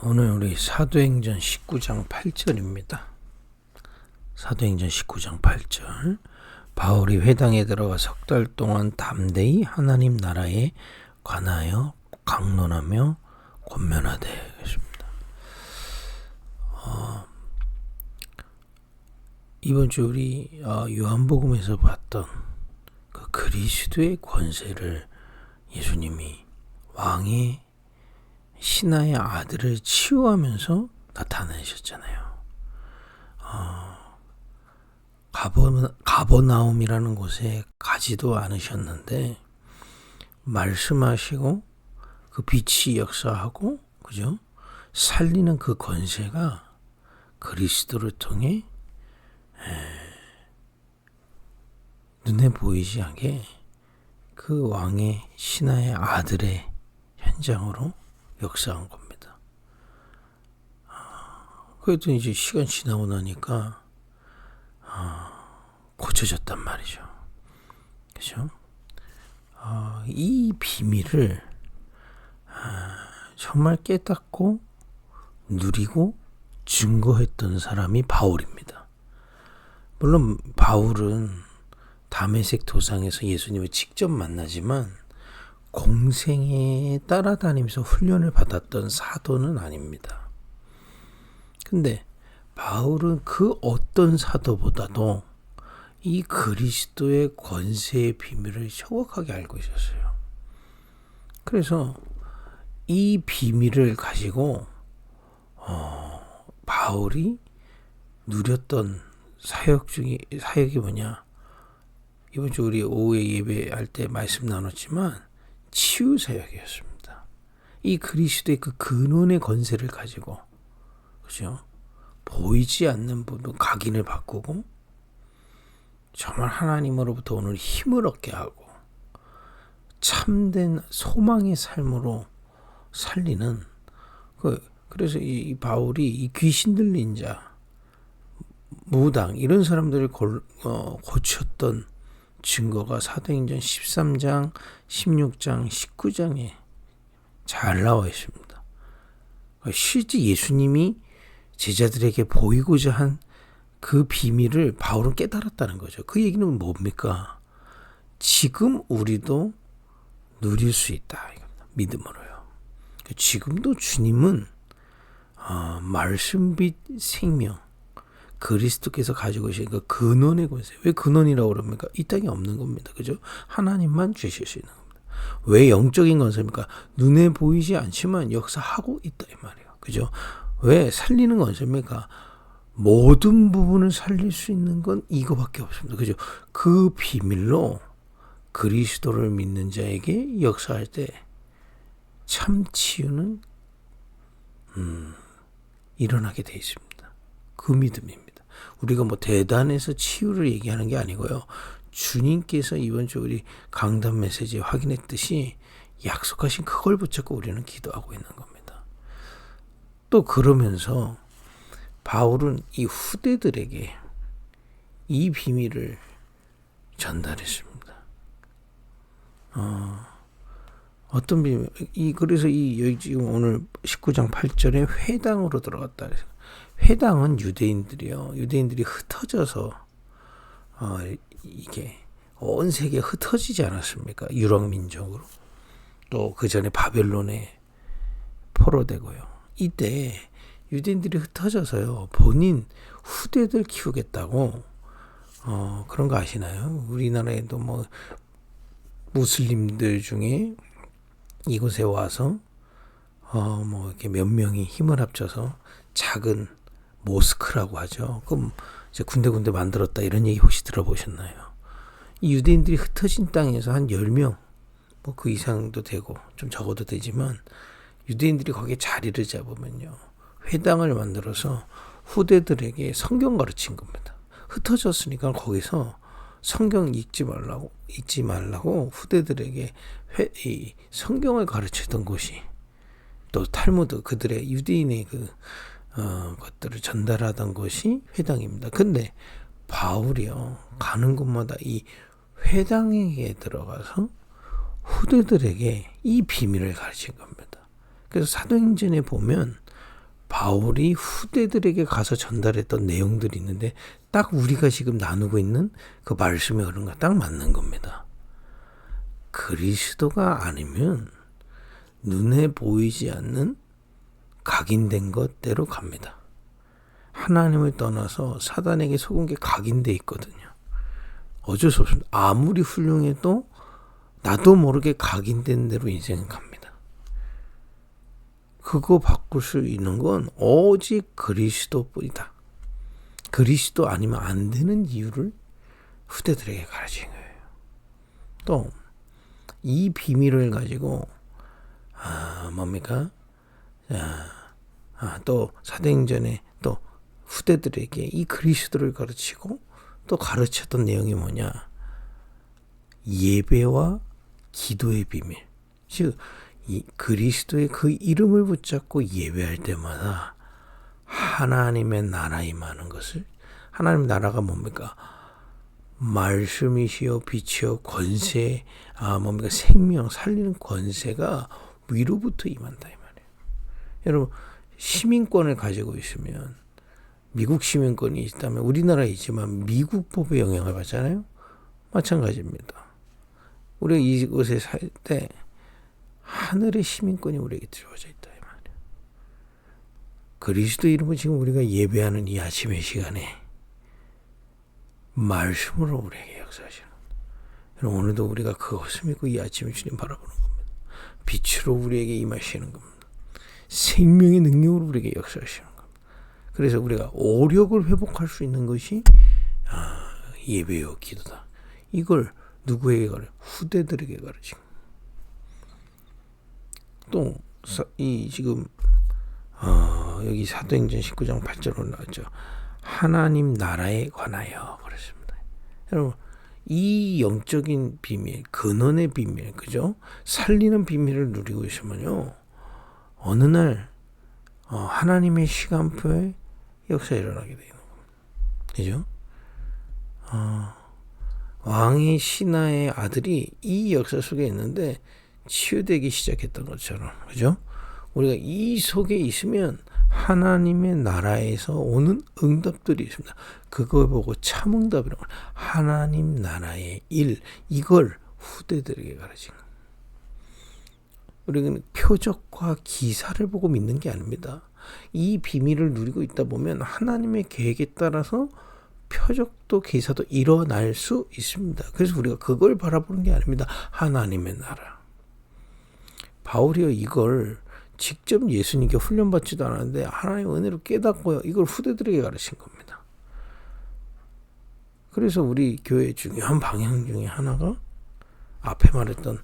오늘 우리 사도행전 19장 8절입니다. 사도행전 19장 8절. 바울이 회당에 들어가 석 달 동안 담대히 하나님 나라에 관하여 강론하며 권면하되 계십니다. 이번 주 우리 요한복음에서 봤던 그 그리스도의 권세를 예수님이 왕의 신하의 아들을 치유하면서 나타내셨잖아요. 가버나움이라는 곳에 가지도 않으셨는데 말씀하시고 그 빛이 역사하고 그죠? 살리는 그 권세가 그리스도를 통해 눈에 보이지 않게 그 왕의 신하의 아들의 현장으로 역사한 겁니다. 그래도 이제 시간 지나고 나니까 고쳐졌단 말이죠. 그죠? 이 비밀을 정말 깨닫고 누리고 증거했던 사람이 바울입니다. 물론 바울은 다메섹 도상에서 예수님을 직접 만나지만 공생에 따라다니면서 훈련을 받았던 사도는 아닙니다. 근데 바울은 그 어떤 사도보다도 이 그리스도의 권세의 비밀을 정확하게 알고 있었어요. 그래서 이 비밀을 가지고 바울이 누렸던 사역이 뭐냐? 이번 주 우리 오후에 예배할 때 말씀 나눴지만 치유 사역이었습니다. 이 그리스도의 그 근원의 권세를 가지고 그죠? 보이지 않는 부분 각인을 바꾸고 정말 하나님으로부터 오늘 힘을 얻게 하고 참된 소망의 삶으로 살리는 그래서 이 바울이 이 귀신 들린 자, 무당 이런 사람들을 고쳤던 증거가 사도행전 13장, 16장, 19장에 잘 나와 있습니다. 실제 예수님이 제자들에게 보이고자 한 그 비밀을 바울은 깨달았다는 거죠. 그 얘기는 뭡니까? 지금 우리도 누릴 수 있다. 믿음으로요. 지금도 주님은 말씀빛 생명 그리스도께서 가지고 계신 그 근원의 권세. 왜 근원이라고 그럽니까? 이 땅에 없는 겁니다. 그죠? 하나님만 주실 수 있는 겁니다. 왜 영적인 권세입니까? 눈에 보이지 않지만 역사하고 있다 이 말이에요. 그죠? 왜 살리는 권세입니까? 모든 부분을 살릴 수 있는 건 이거밖에 없습니다. 그죠? 그 비밀로 그리스도를 믿는 자에게 역사할 때 참 치유는 일어나게 돼 있습니다. 그 믿음입니다. 우리가 뭐 대단해서 치유를 얘기하는 게 아니고요. 주님께서 이번 주 우리 강단 메시지에 확인했듯이 약속하신 그걸 붙잡고 우리는 기도하고 있는 겁니다. 또 그러면서 바울은 이 후대들에게 이 비밀을 전달했습니다. 어떤 비밀? 그래서 여기 지금 오늘 19장 8절에 회당으로 들어갔다. 회당은 유대인들이 흩어져서 이게 온 세계에 흩어지지 않았습니까? 유럽 민족으로. 또 그 전에 바벨론에 포로되고요. 이때 유대인들이 흩어져서요. 본인 후대들 키우겠다고 그런 거 아시나요? 우리나라에도 뭐 무슬림들 중에 이곳에 와서 뭐 이렇게 몇 명이 힘을 합쳐서 작은 모스크라고 하죠. 그럼 이제 군데군데 만들었다 이런 얘기 혹시 들어보셨나요? 이 유대인들이 흩어진 땅에서 한 10명 뭐 그 이상도 되고 좀 적어도 되지만 유대인들이 거기에 자리를 잡으면요. 회당을 만들어서 후대들에게 성경 가르친 겁니다. 흩어졌으니까 거기서 성경 읽지 말라고 후대들에게 이 성경을 가르치던 곳이 또 탈무드 그들의 유대인의 것들을 전달하던 곳이 회당입니다. 근데 바울이요 가는 곳마다 이 회당에 들어가서 후대들에게 이 비밀을 가르친 겁니다. 그래서 사도행전에 보면 바울이 후대들에게 가서 전달했던 내용들이 있는데 딱 우리가 지금 나누고 있는 그 말씀에 그런 거 딱 맞는 겁니다. 그리스도가 아니면 눈에 보이지 않는 각인된 것대로 갑니다. 하나님을 떠나서 사단에게 속은 게 각인돼 있거든요. 어쩔 수 없습니다. 아무리 훌륭해도 나도 모르게 각인된 대로 인생은 갑니다. 그거 바꿀 수 있는 건 오직 그리스도뿐이다. 그리스도 아니면 안 되는 이유를 후대들에게 가르친 거예요. 또 이 비밀을 가지고 뭡니까? 또 사도행전에 또 후대들에게 이 그리스도를 가르치고 또 가르쳤던 내용이 뭐냐? 예배와 기도의 비밀. 즉 이 그리스도의 그 이름을 붙잡고 예배할 때마다 하나님의 나라 임하는 것을, 하나님의 나라가 뭡니까? 말씀이시여 빛이여 권세, 뭡니까? 생명 살리는 권세가 위로부터 임한다 이 말이에요. 여러분 시민권을 가지고 있으면, 미국 시민권이 있다면 우리나라에 있지만 미국 법에 영향을 받잖아요. 마찬가지입니다. 우리가 이곳에 살 때 하늘의 시민권이 우리에게 주어져 있다 이 말이에요. 그리스도 이름으로 지금 우리가 예배하는 이 아침의 시간에 말씀으로 우리에게 역사하시는 겁니다. 여러분 오늘도 우리가 그것을 믿고 이 아침에 주님 바라보는 겁니다. 빛으로 우리에게 임하시는 겁니다. 생명의 능력으로 우리에게 역사하시는 겁니다. 그래서 우리가 오력을 회복할 수 있는 것이 예배요 기도다. 이걸 누구에게 가르쳐? 후대들에게 가르친 겁니다. 또 이 지금 여기 사도행전 19장 8절로 나왔죠. 하나님 나라에 관하여 그랬습니다. 여러분 이 영적인 비밀, 근원의 비밀, 그죠? 살리는 비밀을 누리고 있으면요, 어느 날 하나님의 시간표에 역사가 일어나게 되는 겁니다. 그죠? 왕의 신하의 아들이 이 역사 속에 있는데 치유되기 시작했던 것처럼, 그죠? 우리가 이 속에 있으면 하나님의 나라에서 오는 응답들이 있습니다. 그걸 보고 참응답이라고, 하나님 나라의 일, 이걸 후대들에게 가르친 겁니다. 우리는 표적과 기사를 보고 믿는 게 아닙니다. 이 비밀을 누리고 있다 보면 하나님의 계획에 따라서 표적도 기사도 일어날 수 있습니다. 그래서 우리가 그걸 바라보는 게 아닙니다. 하나님의 나라. 바울이요 이걸 직접 예수님께 훈련받지도 않았는데 하나님의 은혜로 깨닫고요 이걸 후대들에게 가르친 겁니다. 그래서 우리 교회의 중요한 방향 중에 하나가 앞에 말했던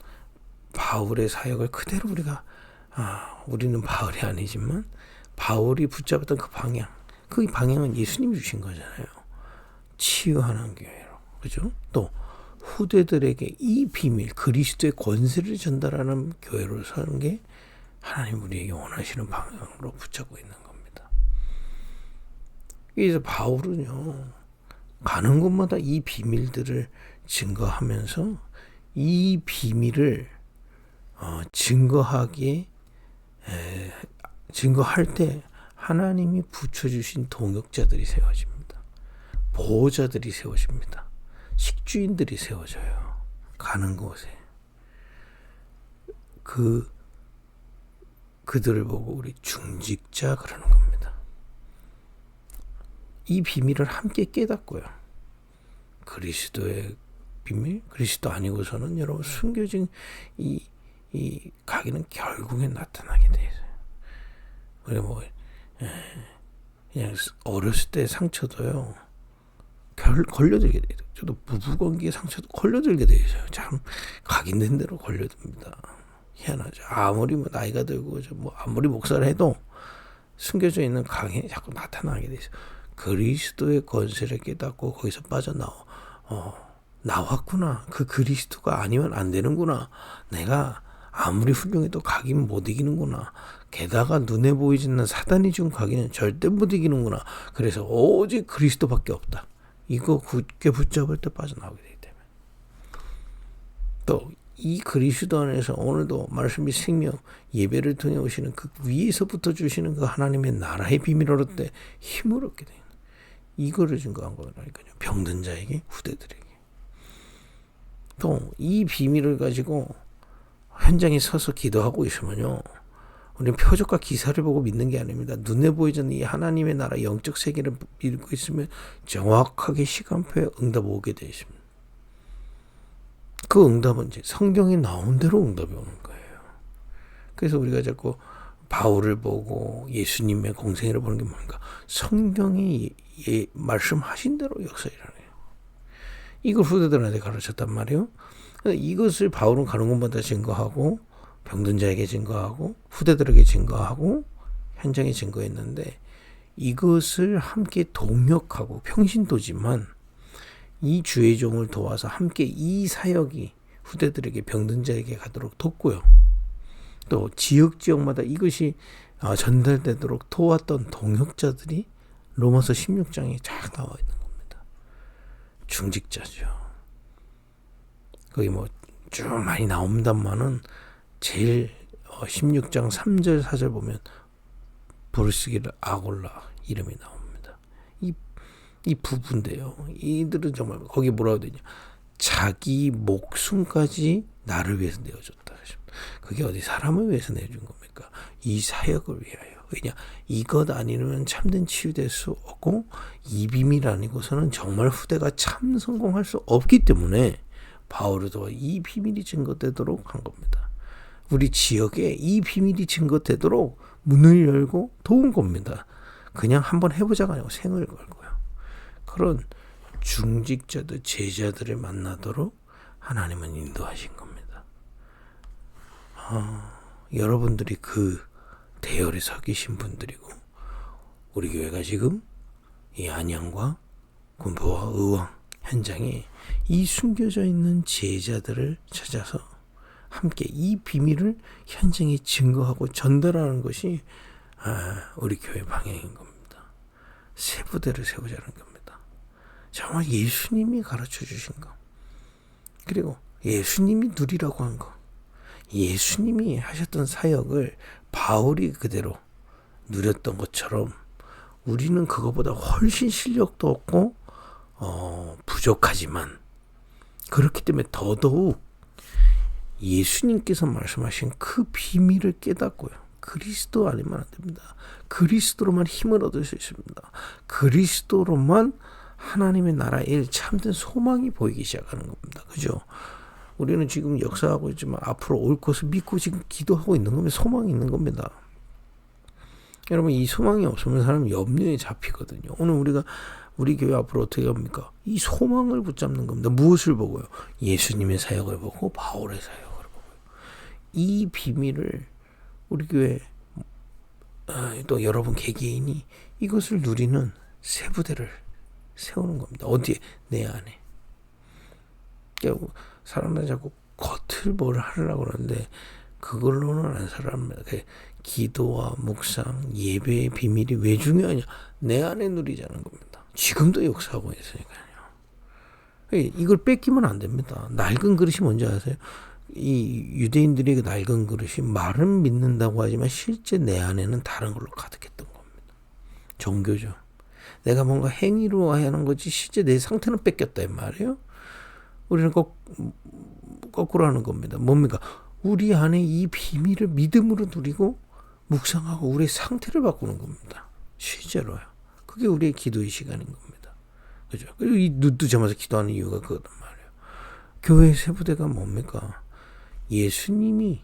바울의 사역을 그대로 우리가 우리는 바울이 아니지만 바울이 붙잡았던 그 방향, 그 방향은 예수님이 주신 거잖아요. 치유하는 교회로, 그죠? 또 후대들에게 이 비밀, 그리스도의 권세를 전달하는 교회로 사는 게 하나님 우리에게 원하시는 방향으로 붙잡고 있는 겁니다. 그래서 바울은요 가는 곳마다 이 비밀들을 증거하면서 이 비밀을 증거할 때 하나님이 붙여주신 동역자들이 세워집니다. 보호자들이 세워집니다. 식주인들이 세워져요. 가는 곳에. 그들을 보고 우리 중직자 그러는 겁니다. 이 비밀을 함께 깨닫고요. 그리스도의 비밀, 그리스도 아니고서는 여러분 숨겨진 이 가기는 결국에 나타나게 돼 있어요. 우리 그냥 어렸을 때 상처도요 걸려들게 돼요. 저도 부부관계 상처도 걸려들게 돼 있어요. 참 각인된 대로 걸려듭니다. 희한하죠. 아무리 나이가 들고 아무리 목사를 해도 숨겨져 있는 강이 자꾸 나타나게 돼 있어요. 그리스도의 권세를 깨닫고 거기서 나왔구나. 그 그리스도가 아니면 안 되는구나. 내가 아무리 훌륭해도 각인 못 이기는구나. 게다가 눈에 보이지 않는 사단이 준 각인은 절대 못 이기는구나. 그래서 오직 그리스도밖에 없다. 이거 굳게 붙잡을 때 빠져나오게 되기 때문에. 또 이 그리스도 안에서 오늘도 말씀이 생명 예배를 통해 오시는 그 위에서부터 주시는 그 하나님의 나라의 비밀을 얻을 때 힘을 얻게 되는 이거를 증거한 거라니까요. 병든 자에게 후대들에게. 또 이 비밀을 가지고 현장에 서서 기도하고 있으면요. 우리는 표적과 기사를 보고 믿는 게 아닙니다. 눈에 보이지 않는 이 하나님의 나라 영적 세계를 믿고 있으면 정확하게 시간표에 응답 오게 되어 있습니다. 그 응답은 이제 성경에 나온 대로 응답이 오는 거예요. 그래서 우리가 자꾸 바울을 보고 예수님의 공생애를 보는 게 뭡니까? 성경이 말씀하신 대로 역사 일어나요. 이걸 후대들한테 가르쳤단 말이에요. 이것을 바울은 가는 곳마다 증거하고 병든 자에게 증거하고 후대들에게 증거하고 현장에 증거했는데 이것을 함께 동역하고 평신도지만 이 주의 종을 도와서 함께 이 사역이 후대들에게 병든 자에게 가도록 돕고요. 또 지역마다 이것이 전달되도록 도왔던 동역자들이 로마서 16장에 쫙 나와 있는 겁니다. 중직자죠. 거기 뭐 쭉 많이 나옵니다만은 제일 16장 3절 4절 보면 브루스기르 아골라 이름이 나옵니다. 이 부부인데요. 이들은 정말 거기 뭐라고 되냐? 자기 목숨까지 나를 위해서 내어줬다. 그게 어디 사람을 위해서 내준 겁니까? 이 사역을 위하여. 왜냐? 이것 아니면 참된 치유될 수 없고 이 비밀 아니고서는 정말 후대가 참 성공할 수 없기 때문에 바울을 도와 이 비밀이 증거되도록 한 겁니다. 우리 지역에 이 비밀이 증거되도록 문을 열고 도운 겁니다. 그냥 한번 해보자가 아니고 생을 걸고요. 그런 중직자들, 제자들을 만나도록 하나님은 인도하신 겁니다. 여러분들이 그 대열에 서 계신 분들이고 우리 교회가 지금 이 안양과 군포와 의왕 현장에 이 숨겨져 있는 제자들을 찾아서 함께 이 비밀을 현장에 증거하고 전달하는 것이 우리 교회 방향인 겁니다. 새 부대를 세우자는 겁니다. 정말 예수님이 가르쳐 주신 것, 그리고 예수님이 누리라고 한 것, 예수님이 하셨던 사역을 바울이 그대로 누렸던 것처럼 우리는 그거보다 훨씬 실력도 없고 부족하지만 그렇기 때문에 더더욱 예수님께서 말씀하신 그 비밀을 깨닫고요. 그리스도 아니면 안 됩니다. 그리스도로만 힘을 얻을 수 있습니다. 그리스도로만 하나님의 나라에 참된 소망이 보이기 시작하는 겁니다. 그죠? 우리는 지금 역사하고 있지만 앞으로 올 것을 믿고 지금 기도하고 있는 겁니다. 소망이 있는 겁니다. 여러분, 이 소망이 없으면 사람이 염려에 잡히거든요. 오늘 우리 교회 앞으로 어떻게 합니까? 이 소망을 붙잡는 겁니다. 무엇을 보고요? 예수님의 사역을 보고 바울의 사역을 보고요. 이 비밀을 우리 교회 또 여러분 개개인이 이것을 누리는 새 부대를 세우는 겁니다. 어디에? 내 안에. 그러니까 사람들이 자꾸 겉을 뭘 하려고 그러는데 그걸로는 안 살아납니다. 기도와 묵상, 예배의 비밀이 왜 중요하냐? 내 안에 누리자는 겁니다. 지금도 역사하고 있으니까요. 이걸 뺏기면 안 됩니다. 낡은 그릇이 뭔지 아세요? 이 유대인들의 그 낡은 그릇이 말은 믿는다고 하지만 실제 내 안에는 다른 걸로 가득했던 겁니다. 종교죠. 내가 뭔가 행위로 하는 거지 실제 내 상태는 뺏겼다 이 말이에요. 우리는 거꾸로 하는 겁니다. 뭡니까? 우리 안에 이 비밀을 믿음으로 누리고 묵상하고 우리의 상태를 바꾸는 겁니다. 실제로요. 그게 우리의 기도의 시간인 겁니다. 그죠? 그리고 이 눈 뜨자마자 기도하는 이유가 그거단 말이에요. 교회의 새 부대가 뭡니까? 예수님이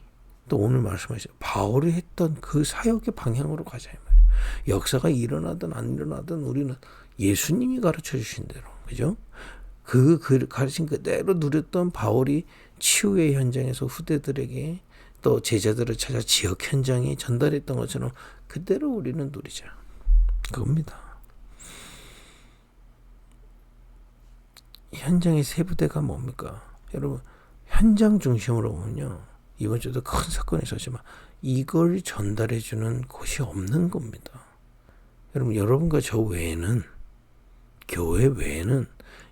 또 오늘 말씀하신 바울이 했던 그 사역의 방향으로 가자 이 말이에요. 역사가 일어나든 안 일어나든 우리는 예수님이 가르쳐 주신 대로, 그죠? 그 가르친 그대로 누렸던 바울이 치유의 현장에서 후대들에게 또 제자들을 찾아 지역 현장에 전달했던 것처럼 그대로 우리는 누리자. 그겁니다. 현장의 세 부대가 뭡니까? 여러분, 현장 중심으로 보면요. 이번 주도 큰 사건이 있었지만 이걸 전달해주는 곳이 없는 겁니다. 여러분과 저 외에는, 교회 외에는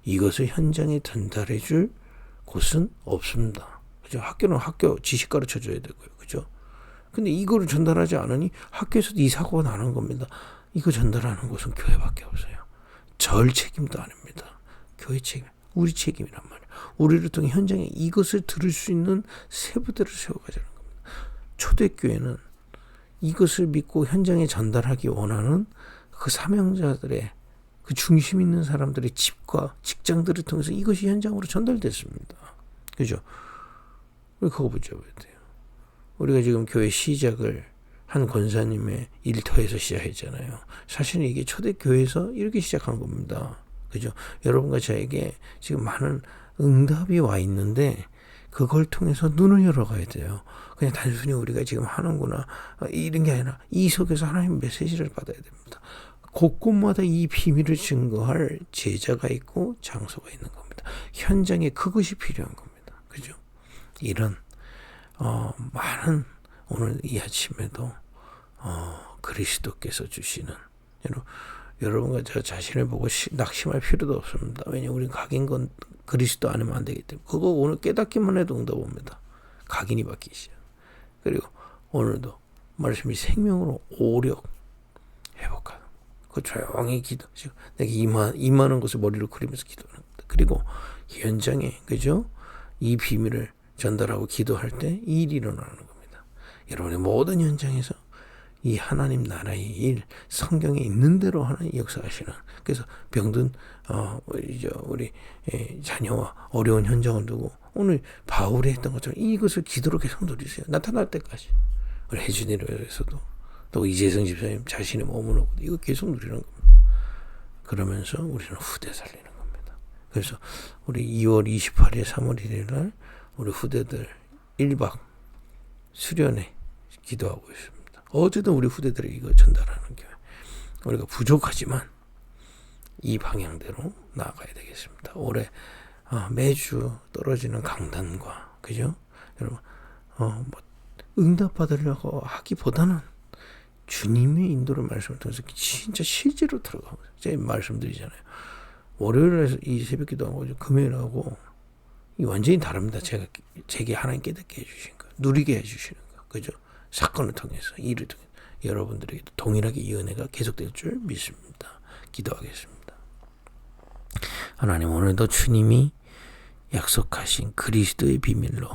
이것을 현장에 전달해줄 곳은 없습니다. 그죠? 학교는 학교 지식 가르쳐 줘야 되고요. 그죠? 근데 이거를 전달하지 않으니 학교에서도 이 사고가 나는 겁니다. 이거 전달하는 곳은 교회밖에 없어요. 절 책임도 아닙니다. 교회 책임, 우리 책임이란 말이에요. 우리를 통해 현장에 이것을 들을 수 있는 세부대를 세워가자는 겁니다. 초대교회는 이것을 믿고 현장에 전달하기 원하는 그 사명자들의 그 중심 있는 사람들의 집과 직장들을 통해서 이것이 현장으로 전달됐습니다. 그죠? 우리 그거 붙잡아야 돼요. 우리가 지금 교회 시작을 한 권사님의 일터에서 시작했잖아요. 사실은 이게 초대교회에서 이렇게 시작한 겁니다. 그죠? 여러분과 저에게 지금 많은 응답이 와 있는데 그걸 통해서 눈을 열어가야 돼요. 그냥 단순히 우리가 지금 하는구나 이런 게 아니라 이 속에서 하나님의 메시지를 받아야 됩니다. 곳곳마다 이 비밀을 증거할 제자가 있고 장소가 있는 겁니다. 현장에 그것이 필요한 겁니다. 그죠? 이런 많은 오늘 이 아침에도 그리스도께서 주시는 여러분과 저 자신을 보고 낙심할 필요도 없습니다. 왜냐하면 우리는 각인 건 그리스도 안에만 안 되기 때문에 그거 오늘 깨닫기만 해도 응답 옵니다. 각인이 바뀌시죠. 그리고 오늘도 말씀이 생명으로 오력 회복하는 그 조용히 기도 내가 임하는 것을 머리로 그리면서 기도하는 겁니다. 그리고 현장에 그죠? 이 비밀을 전달하고 기도할 때 이 일이 일어나는 겁니다. 여러분의 모든 현장에서 이 하나님 나라의 일, 성경에 있는 대로 하나님 역사하시는. 그래서 병든 우리 자녀와 어려운 현장을 두고 오늘 바울이 했던 것처럼 이것을 기도로 계속 누리세요. 나타날 때까지. 우리 혜준이로에서도 또 이재성 집사님 자신의 몸으로 이거 계속 누리는 겁니다. 그러면서 우리는 후대 살리는 겁니다. 그래서 우리 2월 28일, 3월 1일 날 우리 후대들 1박 수련회 기도하고 있습니다. 어쨌든 우리 후대들이 이거 전달하는 교회. 우리가 부족하지만 이 방향대로 나아가야 되겠습니다. 올해 매주 떨어지는 강단과 그죠? 여러분 응답 받으려고 하기보다는 주님의 인도를 말씀을 통해서 진짜 실제로 들어가고 제가 말씀드리잖아요. 월요일에 이 새벽기도하고 금요일하고 이 완전히 다릅니다. 제게 하나님 깨닫게 해주신 거, 누리게 해주시는 거, 그죠? 사건을 통해서 일을 통해서 여러분들에게도 동일하게 이 은혜가 계속될 줄 믿습니다. 기도하겠습니다. 하나님 오늘도 주님이 약속하신 그리스도의 비밀로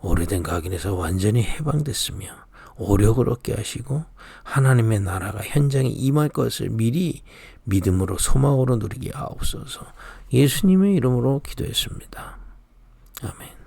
오래된 각인에서 완전히 해방됐으며 오력을 얻게 하시고 하나님의 나라가 현장에 임할 것을 미리 믿음으로 소망으로 누리게 하옵소서. 예수님의 이름으로 기도했습니다. 아멘.